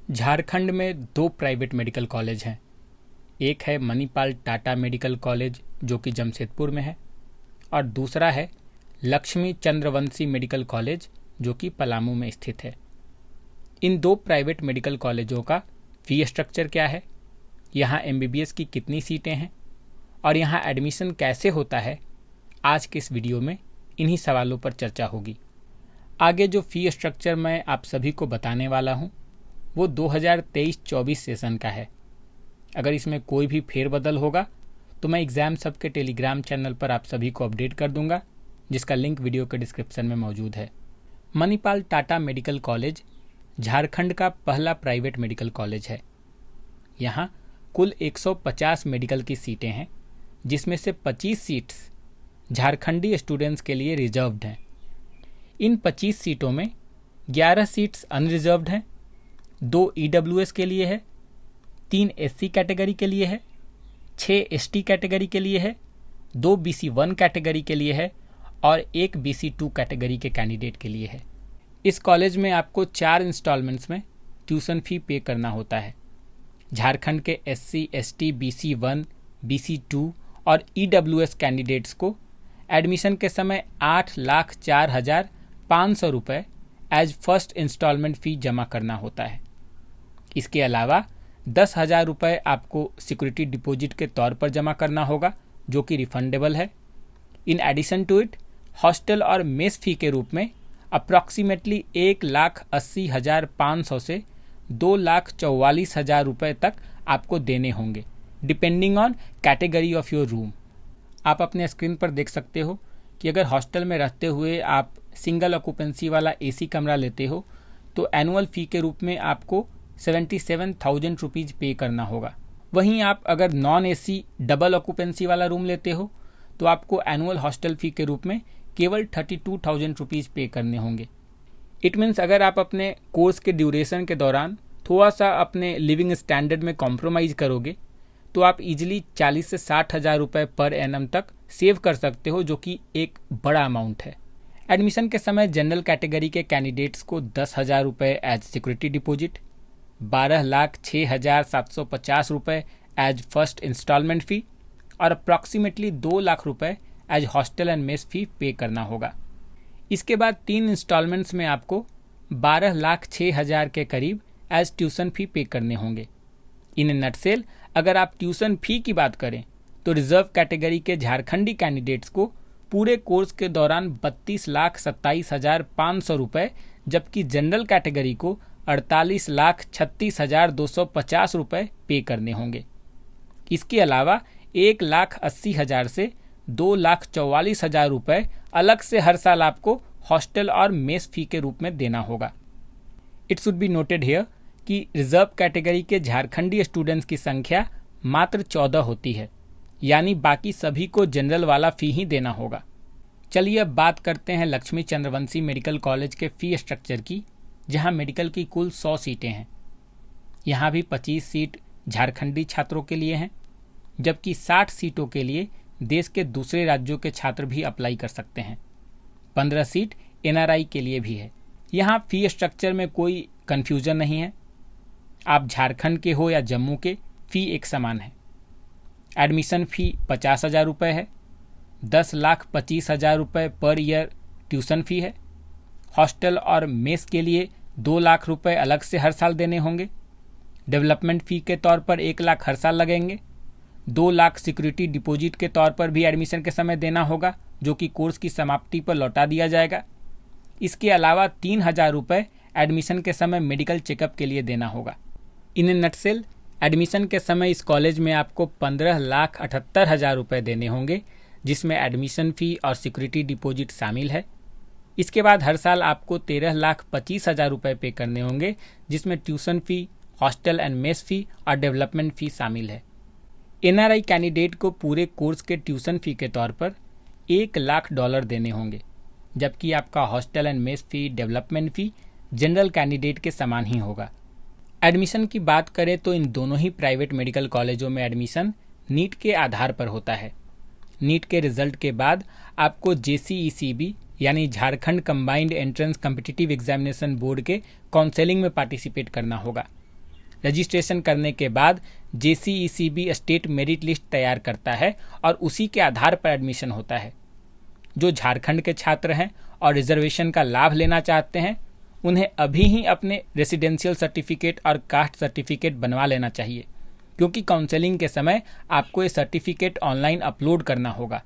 झारखंड में दो private medical college हैं। एक है मणिपाल टाटा मेडिकल कॉलेज जो कि जमशेदपुर में है, और दूसरा है लक्ष्मी चंद्रवंशी मेडिकल कॉलेज जो कि पलामू में स्थित है। इन दो प्राइवेट मेडिकल कॉलेजों का फी स्ट्रक्चर क्या है, यहाँ एमबीबीएस की कितनी सीटें हैं और यहाँ एडमिशन कैसे होता है, आज के इस वीडियो में इन्हीं सवालों पर चर्चा होगी। आगे जो फी स्ट्रक्चर मैं आप सभी को बताने वाला हूँ वो 2023-24 सेशन का है। अगर इसमें कोई भी फेरबदल होगा तो मैं एग्ज़ाम सब के टेलीग्राम चैनल पर आप सभी को अपडेट कर दूंगा, जिसका लिंक वीडियो के डिस्क्रिप्शन में मौजूद है। मणिपाल टाटा मेडिकल कॉलेज झारखंड का पहला प्राइवेट मेडिकल कॉलेज है। यहाँ कुल 150 मेडिकल की सीटें हैं, जिसमें से 25 सीट्स झारखंडी स्टूडेंट्स के लिए रिजर्व्ड हैं। इन 25 सीटों में 11 सीट्स अनरिजर्व्ड हैं, 2 ईडब्ल्यूएस के लिए है, 3 एससी कैटेगरी के लिए है, 6 एसटी कैटेगरी के लिए है, 2 बीसी1 कैटेगरी के लिए है और 1 बीसी2 कैटेगरी के कैंडिडेट के लिए है। इस कॉलेज में आपको 4 इंस्टॉलमेंट्स में ट्यूशन फ़ी पे करना होता है। झारखंड के एससी, एसटी, बीसी1, बीसी2 और ईडब्ल्यूएस कैंडिडेट्स को एडमिशन के समय 8,04,500 रुपये एज फर्स्ट इंस्टॉलमेंट फ़ी जमा करना होता है। इसके अलावा 10,000 रुपये आपको सिक्योरिटी डिपॉजिट के तौर पर जमा करना होगा, जो कि रिफंडेबल है। In addition to it hostel और मेस फी के रूप में अप्रॉक्सीमेटली 1,80,500 से 2,44,000 रुपये तक आपको देने होंगे, depending on category of your room. आप अपने स्क्रीन पर देख सकते हो कि अगर हॉस्टल में रहते हुए आप सिंगल ऑक्यूपेंसी वाला एसी कमरा लेते हो तो एनुअल फ़ी के रूप में आपको 77,000 रुपीज़ पे करना होगा। वहीं आप अगर नॉन एसी डबल ऑक्यूपेंसी वाला रूम लेते हो तो आपको एनुअल हॉस्टल फ़ी के रूप में केवल 32,000 रुपीज़ पे करने होंगे। इट मीन्स अगर आप अपने कोर्स के ड्यूरेशन के दौरान थोड़ा सा अपने लिविंग स्टैंडर्ड में कॉम्प्रोमाइज़ करोगे तो आप इजीली 40 से 60,000 रुपये पर एनम तक सेव कर सकते हो, जो कि एक बड़ा अमाउंट है। एडमिशन के समय जनरल कैटेगरी के कैंडिडेट्स को 10,000 रुपये एज सिक्योरिटी डिपॉजिट, 12,06,750 रुपये एज फर्स्ट इंस्टॉलमेंट फ़ी और अप्रॉक्सीमेटली 2 लाख रुपये एज हॉस्टल एंड मेस फी पे करना होगा। इसके बाद 3 इंस्टॉलमेंट्स में आपको 12,06,000 के करीब एज ट्यूशन फ़ी पे करने होंगे। इन नटसेल अगर आप ट्यूशन फ़ी की बात करें तो रिजर्व कैटेगरी के झारखंडी कैंडिडेट्स को पूरे कोर्स के दौरान 32,27,500 रुपये, जबकि जनरल कैटेगरी को 48,36,250 रुपये पे करने होंगे। इसके अलावा 1,80,000 से 2,44,000 रुपये अलग से हर साल आपको हॉस्टल और मेस फी के रूप में देना होगा। It should be noted here कि रिजर्व कैटेगरी के झारखंडी स्टूडेंट्स की संख्या मात्र 14 होती है, यानी बाकी सभी को जनरल वाला फ़ी ही देना होगा। चलिए अब बात करते हैं लक्ष्मी चंद्रवंशी मेडिकल कॉलेज के फ़ी स्ट्रक्चर की, जहां मेडिकल की कुल 100 सीटें हैं। यहाँ भी 25 सीट झारखंडी छात्रों के लिए हैं, जबकि 60 सीटों के लिए देश के दूसरे राज्यों के छात्र भी अप्लाई कर सकते हैं। 15 सीट एनआरआई के लिए भी है। यहाँ फ़ी स्ट्रक्चर में कोई कन्फ्यूज़न नहीं है। आप झारखंड के हो या जम्मू के, फ़ी एक समान है। एडमिशन फ़ी 50,000 रुपये है। 10,25,000 रुपये पर ईयर ट्यूशन फ़ी है। हॉस्टल और मेस के लिए 2 लाख रुपये अलग से हर साल देने होंगे। डेवलपमेंट फ़ी के तौर पर 1 लाख हर साल लगेंगे। 2 लाख सिक्योरिटी डिपॉजिट के तौर पर भी एडमिशन के समय देना होगा, जो कि कोर्स की समाप्ति पर लौटा दिया जाएगा। इसके अलावा 3,000 रुपये एडमिशन के समय मेडिकल चेकअप के लिए देना होगा। इन नटसेल एडमिशन के समय इस कॉलेज में आपको 15,78,000 रुपये देने होंगे, जिसमें एडमिशन फ़ी और सिक्योरिटी डिपॉजिट शामिल है। इसके बाद हर साल आपको 13,25,000 रुपये पे करने होंगे, जिसमें tuition fee, hostel and mess fee और डेवलपमेंट फ़ी शामिल है। एनआरआई कैंडिडेट को पूरे कोर्स के ट्यूशन फ़ी के तौर पर $1 लाख देने होंगे, जबकि आपका hostel and mess fee, development fee general candidate के समान ही होगा। एडमिशन की बात करें तो इन दोनों ही प्राइवेट मेडिकल कॉलेजों में एडमिशन नीट के आधार पर होता है। नीट के रिजल्ट के बाद आपको JCECB यानी Jharkhand combined entrance competitive examination board के काउंसलिंग में पार्टिसिपेट करना होगा। रजिस्ट्रेशन करने के बाद JCECB स्टेट मेरिट लिस्ट तैयार करता है और उसी के आधार पर एडमिशन होता है। जो झारखंड के छात्र हैं और रिजर्वेशन का लाभ लेना चाहते हैं, उन्हें अभी ही अपने रेसिडेंशियल सर्टिफिकेट और कास्ट सर्टिफिकेट बनवा लेना चाहिए, क्योंकि काउंसलिंग के समय आपको ये सर्टिफिकेट ऑनलाइन अपलोड करना होगा।